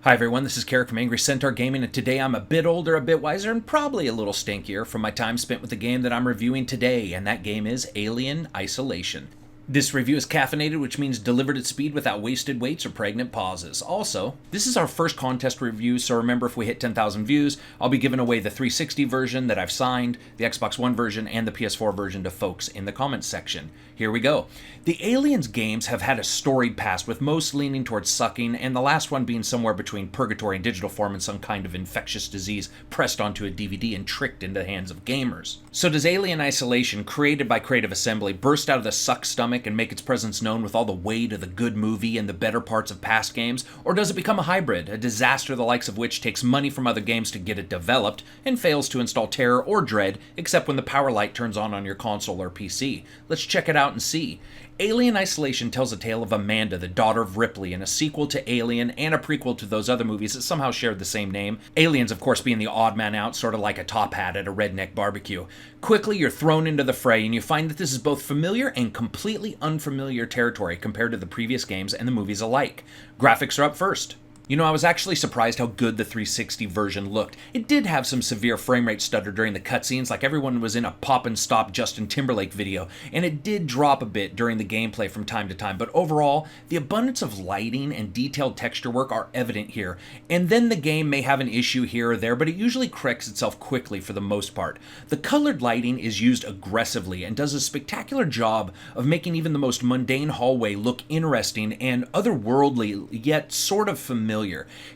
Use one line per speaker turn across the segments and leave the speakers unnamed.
Hi everyone, this is Carrick from Angry Centaur Gaming, and today I'm a bit older, a bit wiser, and probably a little stinkier from my time spent with the game that I'm reviewing today, and that game is Alien Isolation. This review is caffeinated, which means delivered at speed without wasted waits or pregnant pauses. Also, this is our first contest review, so remember if we hit 10,000 views, I'll be giving away the 360 version that I've signed, the Xbox One version, and the PS4 version to folks in the comments section. Here we go. The Aliens games have had a storied past, with most leaning towards sucking, and the last one being somewhere between purgatory and digital form and some kind of infectious disease pressed onto a DVD and tricked into the hands of gamers. So does Alien Isolation, created by Creative Assembly, burst out of the suck stomach and make its presence known with all the weight of the good movie and the better parts of past games? Or does it become a hybrid, a disaster the likes of which takes money from other games to get it developed and fails to install terror or dread except when the power light turns on your console or PC? Let's check it out and see. Alien Isolation tells a tale of Amanda, the daughter of Ripley, and a sequel to Alien and a prequel to those other movies that somehow shared the same name. Aliens, of course, being the odd man out, sort of like a top hat at a redneck barbecue. Quickly, you're thrown into the fray, and you find that this is both familiar and completely unfamiliar territory compared to the previous games and the movies alike. Graphics are up first. You know, I was actually surprised how good the 360 version looked. It did have some severe frame rate stutter during the cutscenes, like everyone was in a pop and stop Justin Timberlake video, and it did drop a bit during the gameplay from time to time, but overall, the abundance of lighting and detailed texture work are evident here, and then the game may have an issue here or there, but it usually corrects itself quickly for the most part. The colored lighting is used aggressively and does a spectacular job of making even the most mundane hallway look interesting and otherworldly, yet sort of familiar.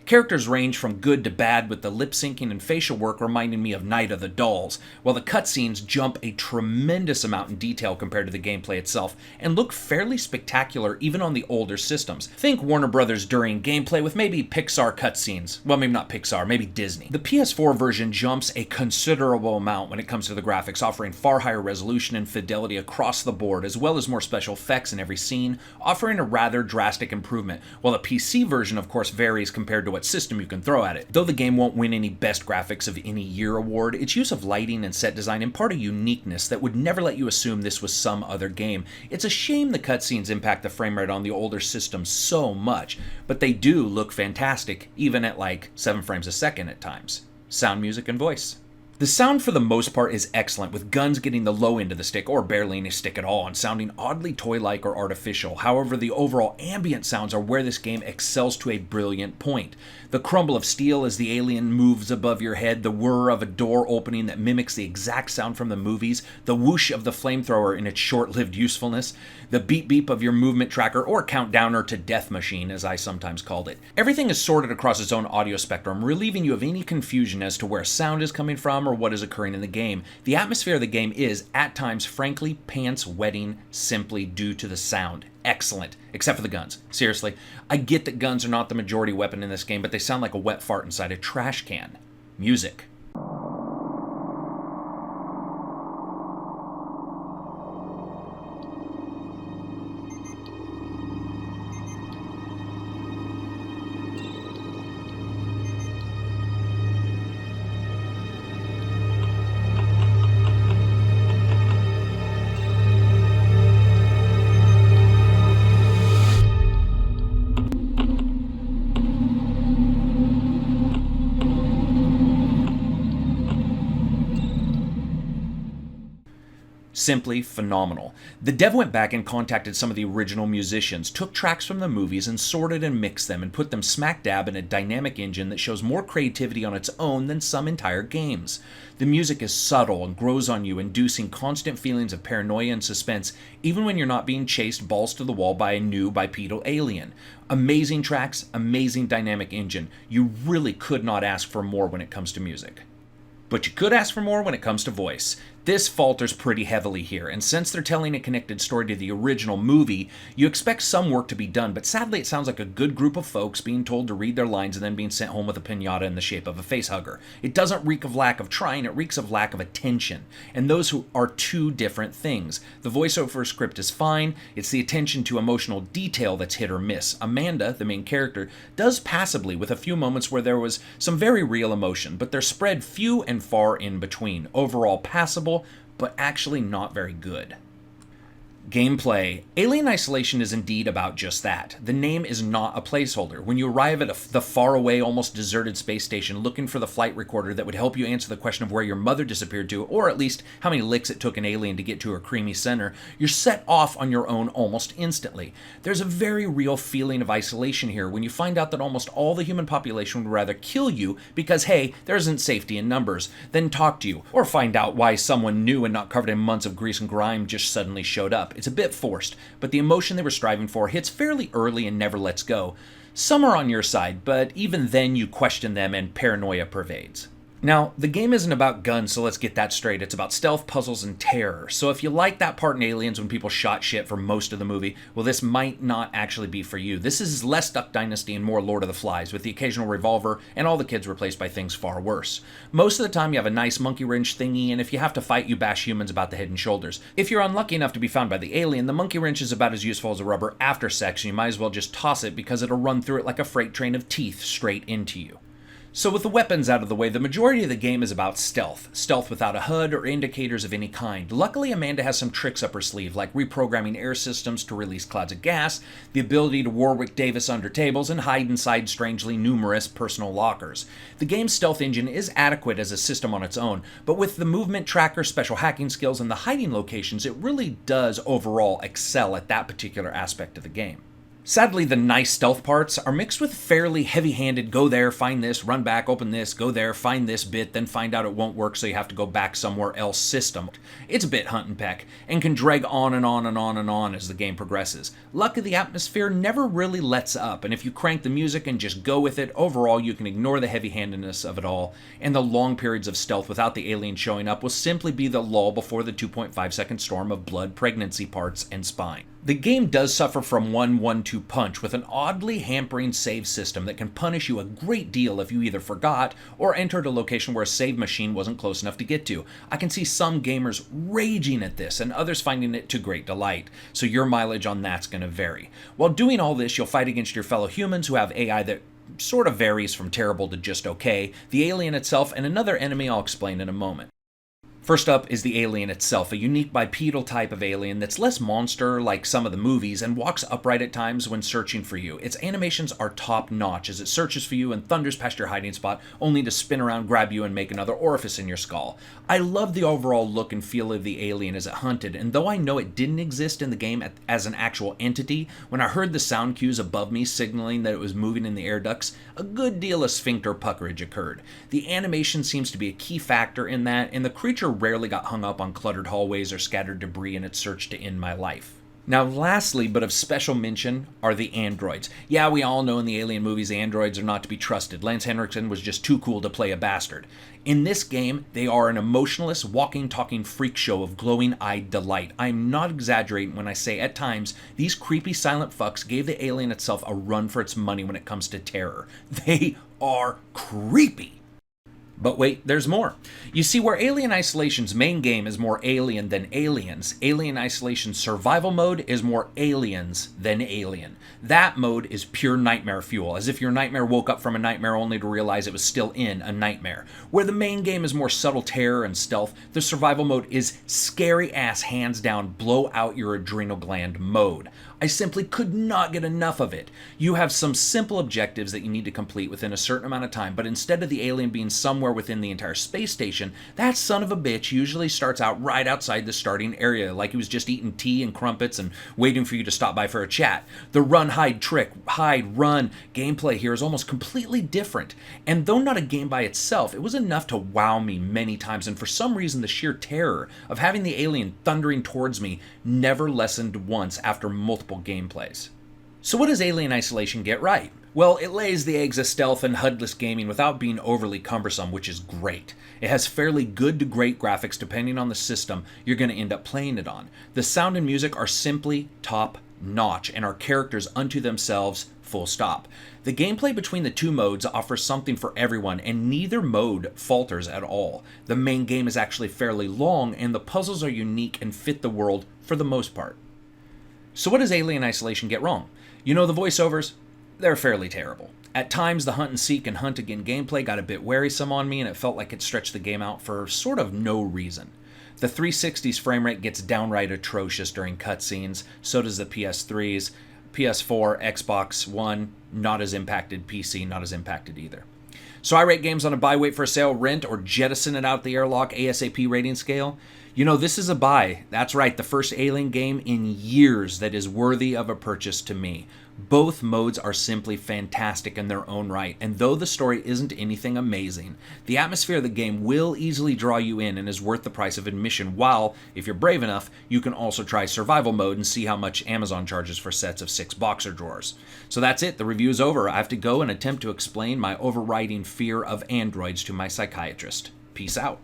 Characters range from good to bad, with the lip syncing and facial work reminding me of Night of the Dolls, while the cutscenes jump a tremendous amount in detail compared to the gameplay itself, and look fairly spectacular even on the older systems. Think Warner Brothers during gameplay with maybe Pixar cutscenes. Well, maybe not Pixar, maybe Disney. The PS4 version jumps a considerable amount when it comes to the graphics, offering far higher resolution and fidelity across the board, as well as more special effects in every scene, offering a rather drastic improvement, while the PC version, of course, varies compared to what system you can throw at it. Though the game won't win any Best Graphics of any Year award, its use of lighting and set design impart a uniqueness that would never let you assume this was some other game. It's a shame the cutscenes impact the frame rate on the older systems so much, but they do look fantastic, even at like 7 frames a second at times. Sound, music, and voice. The sound for the most part is excellent, with guns getting the low end of the stick or barely any stick at all and sounding oddly toy-like or artificial. However, the overall ambient sounds are where this game excels to a brilliant point. The crumble of steel as the alien moves above your head, the whir of a door opening that mimics the exact sound from the movies, the whoosh of the flamethrower in its short-lived usefulness, the beep-beep of your movement tracker or countdowner to death machine, as I sometimes called it. Everything is sorted across its own audio spectrum, relieving you of any confusion as to where sound is coming from or what is occurring in the game. The atmosphere of the game is, at times, frankly pants-wetting simply due to the sound. Excellent, except for the guns. Seriously, I get that guns are not the majority weapon in this game, but they sound like a wet fart inside a trash can. Music. Simply phenomenal. The dev went back and contacted some of the original musicians, took tracks from the movies and sorted and mixed them and put them smack dab in a dynamic engine that shows more creativity on its own than some entire games. The music is subtle and grows on you, inducing constant feelings of paranoia and suspense, even when you're not being chased balls to the wall by a new bipedal alien. Amazing tracks, amazing dynamic engine. You really could not ask for more when it comes to music. But you could ask for more when it comes to voice. This falters pretty heavily here, and since they're telling a connected story to the original movie, you expect some work to be done, but sadly it sounds like a good group of folks being told to read their lines and then being sent home with a piñata in the shape of a facehugger. It doesn't reek of lack of trying, it reeks of lack of attention, and those who are two different things. The voiceover script is fine, it's the attention to emotional detail that's hit or miss. Amanda, the main character, does passably with a few moments where there was some very real emotion, but they're spread few and far in between. Overall passable, but actually not very good. Gameplay. Alien Isolation is indeed about just that. The name is not a placeholder. When you arrive at the faraway, almost deserted space station looking for the flight recorder that would help you answer the question of where your mother disappeared to, or at least how many licks it took an alien to get to her creamy center, you're set off on your own almost instantly. There's a very real feeling of isolation here when you find out that almost all the human population would rather kill you because, hey, there isn't safety in numbers, than talk to you, or find out why someone new and not covered in months of grease and grime just suddenly showed up. It's a bit forced, but the emotion they were striving for hits fairly early and never lets go. Some are on your side, but even then you question them and paranoia pervades. Now, the game isn't about guns, so let's get that straight. It's about stealth, puzzles, and terror. So if you like that part in Aliens when people shot shit for most of the movie, well, this might not actually be for you. This is less Duck Dynasty and more Lord of the Flies, with the occasional revolver and all the kids replaced by things far worse. Most of the time you have a nice monkey wrench thingy, and if you have to fight, you bash humans about the head and shoulders. If you're unlucky enough to be found by the alien, the monkey wrench is about as useful as a rubber after sex, and you might as well just toss it because it'll run through it like a freight train of teeth straight into you. So with the weapons out of the way, the majority of the game is about stealth. Stealth without a HUD or indicators of any kind. Luckily, Amanda has some tricks up her sleeve, like reprogramming air systems to release clouds of gas, the ability to Warwick Davis under tables, and hide inside strangely numerous personal lockers. The game's stealth engine is adequate as a system on its own, but with the movement tracker, special hacking skills, and the hiding locations, it really does overall excel at that particular aspect of the game. Sadly, the nice stealth parts are mixed with fairly heavy-handed go there, find this, run back, open this, go there, find this bit, then find out it won't work so you have to go back somewhere else system. It's a bit hunt and peck, and can drag on and on and on and on as the game progresses. Luckily, the atmosphere never really lets up, and if you crank the music and just go with it, overall you can ignore the heavy-handedness of it all, and the long periods of stealth without the alien showing up will simply be the lull before the 2.5-second storm of blood, pregnancy parts, and spine. The game does suffer from one 1-2 punch with an oddly hampering save system that can punish you a great deal if you either forgot or entered a location where a save machine wasn't close enough to get to. I can see some gamers raging at this and others finding it to great delight, so your mileage on that's going to vary. While doing all this, you'll fight against your fellow humans who have AI that sort of varies from terrible to just okay, the alien itself, and another enemy I'll explain in a moment. First up is the alien itself, a unique bipedal type of alien that's less monster like some of the movies and walks upright at times when searching for you. Its animations are top notch as it searches for you and thunders past your hiding spot only to spin around, grab you, and make another orifice in your skull. I love the overall look and feel of the alien as it hunted, and though I know it didn't exist in the game as an actual entity, when I heard the sound cues above me signaling that it was moving in the air ducts, a good deal of sphincter puckerage occurred. The animation seems to be a key factor in that, and the creature rarely got hung up on cluttered hallways or scattered debris in its search to end my life. Now, lastly, but of special mention, are the androids. Yeah, we all know in the Alien movies androids are not to be trusted. Lance Henriksen was just too cool to play a bastard. In this game, they are an emotionless, walking, talking freak show of glowing-eyed delight. I'm not exaggerating when I say at times, these creepy silent fucks gave the alien itself a run for its money when it comes to terror. They are creepy. But wait, there's more. You see, where Alien Isolation's main game is more alien than aliens, Alien Isolation's survival mode is more aliens than alien. That mode is pure nightmare fuel, as if your nightmare woke up from a nightmare only to realize it was still in a nightmare. Where the main game is more subtle terror and stealth, the survival mode is scary ass, hands down, blow out your adrenal gland mode. I simply could not get enough of it. You have some simple objectives that you need to complete within a certain amount of time, but instead of the alien being somewhere within the entire space station, that son of a bitch usually starts out right outside the starting area, like he was just eating tea and crumpets and waiting for you to stop by for a chat. The run, hide, trick, hide, run gameplay here is almost completely different, and though not a game by itself, it was enough to wow me many times, and for some reason the sheer terror of having the alien thundering towards me never lessened once after multiple gameplays. So what does Alien Isolation get right? Well, it lays the eggs of stealth and HUD-less gaming without being overly cumbersome, which is great. It has fairly good to great graphics depending on the system you're going to end up playing it on. The sound and music are simply top-notch and are characters unto themselves, full stop. The gameplay between the two modes offers something for everyone, and neither mode falters at all. The main game is actually fairly long, and the puzzles are unique and fit the world for the most part. So what does Alien Isolation get wrong? You know, the voiceovers, they're fairly terrible. At times, the hunt and seek and hunt again gameplay got a bit wearisome on me, and it felt like it stretched the game out for sort of no reason. The 360's frame rate gets downright atrocious during cutscenes, so does the PS3's. PS4, Xbox One, not as impacted. PC, not as impacted either. So I rate games on a buy, wait for a sale, rent, or jettison it out the airlock ASAP rating scale. This is a buy. That's right, the first Alien game in years that is worthy of a purchase to me. Both modes are simply fantastic in their own right, and though the story isn't anything amazing, the atmosphere of the game will easily draw you in and is worth the price of admission, while, if you're brave enough, you can also try survival mode and see how much Amazon charges for sets of 6 boxer drawers. So that's it, the review is over. I have to go and attempt to explain my overriding fear of androids to my psychiatrist. Peace out.